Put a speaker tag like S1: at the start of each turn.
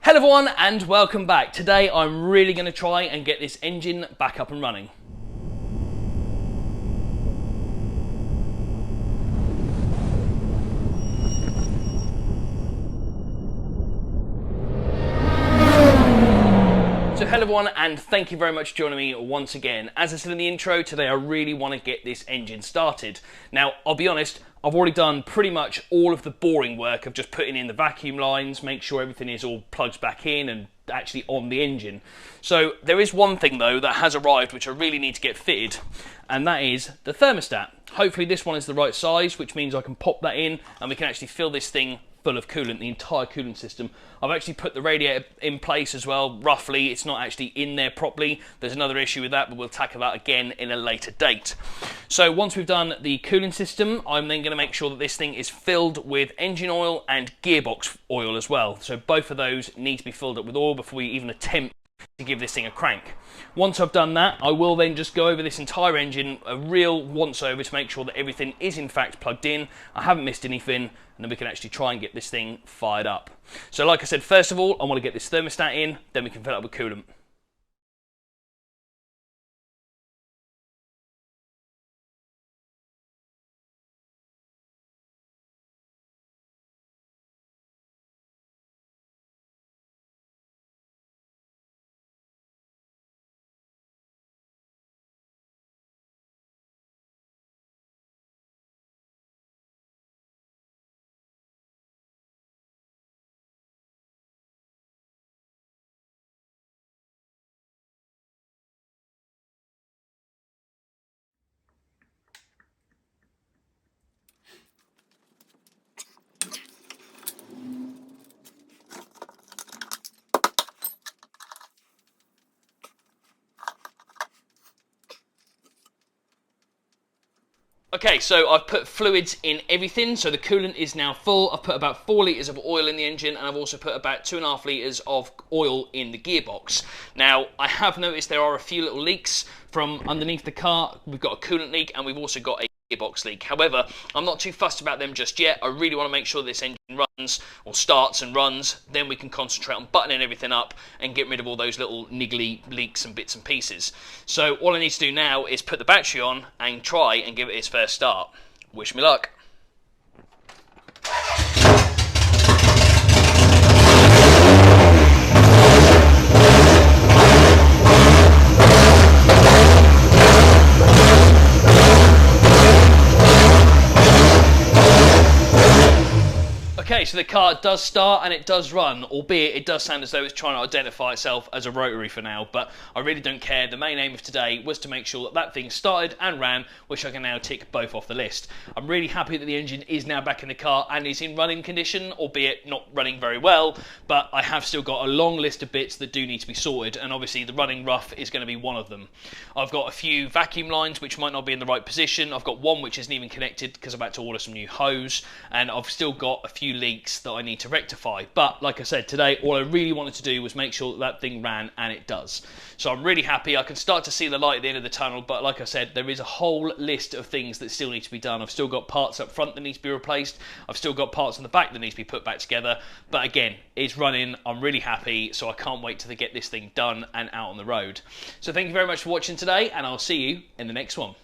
S1: Hello everyone and welcome back. Today I'm really going to try and get this engine back up and running. So hello everyone and thank you very much for joining me once again. As I said in the intro, today I really want to get this engine started. Now I'll be honest, I've already done pretty much all of the boring work of just putting in the vacuum lines, make sure everything is all plugged back in and actually on the engine. So there is one thing though that has arrived which I really need to get fitted, and that is the thermostat. Hopefully this one is the right size, which means I can pop that in and we can actually fill this thing full of coolant, the entire coolant system. I've actually put the radiator in place as well, roughly. It's not actually in there properly. There's another issue with that, but we'll tackle that again in a later date. So once we've done the cooling system, I'm then going to make sure that this thing is filled with engine oil and gearbox oil as well. So both of those need to be filled up with oil before we even attempt to give this thing a crank. Once I've done that, I will then just go over this entire engine, a real once over, to make sure that everything is in fact plugged in, I haven't missed anything, and then we can actually try and get this thing fired up. So like I said, first of all, I want to get this thermostat in, then we can fill it up with coolant. Okay, so I've put fluids in everything, so the coolant is now full. I've put about 4 litres of oil in the engine, and I've also put about 2.5 litres of oil in the gearbox. Now, I have noticed there are a few little leaks from underneath the car. We've got a coolant leak, and we've also got a gearbox leak. However, I'm not too fussed about them just yet. I really want to make sure this engine runs, or starts and runs, then we can concentrate on buttoning everything up and getting rid of all those little niggly leaks and bits and pieces. So all I need to do now is put the battery on and try and give it its first start. Wish me luck. Okay, so the car does start and it does run, albeit it does sound as though it's trying to identify itself as a rotary for now, but I really don't care. The main aim of today was to make sure that that thing started and ran, which I can now tick both off the list. I'm really happy that the engine is now back in the car and is in running condition, albeit not running very well, but I have still got a long list of bits that do need to be sorted, and obviously the running rough is going to be one of them. I've got a few vacuum lines which might not be in the right position. I've got one which isn't even connected because I'm about to order some new hose, and I've still got a few leaks that I need to rectify. But like I said, today all I really wanted to do was make sure that that thing ran, and it does. So I'm really happy. I can start to see the light at the end of the tunnel, but like I said, there is a whole list of things that still need to be done. I've still got parts up front that need to be replaced. I've still got parts on the back that need to be put back together. But again, it's running. I'm really happy, so I can't wait to get this thing done and out on the road. So thank you very much for watching today, and I'll see you in the next one.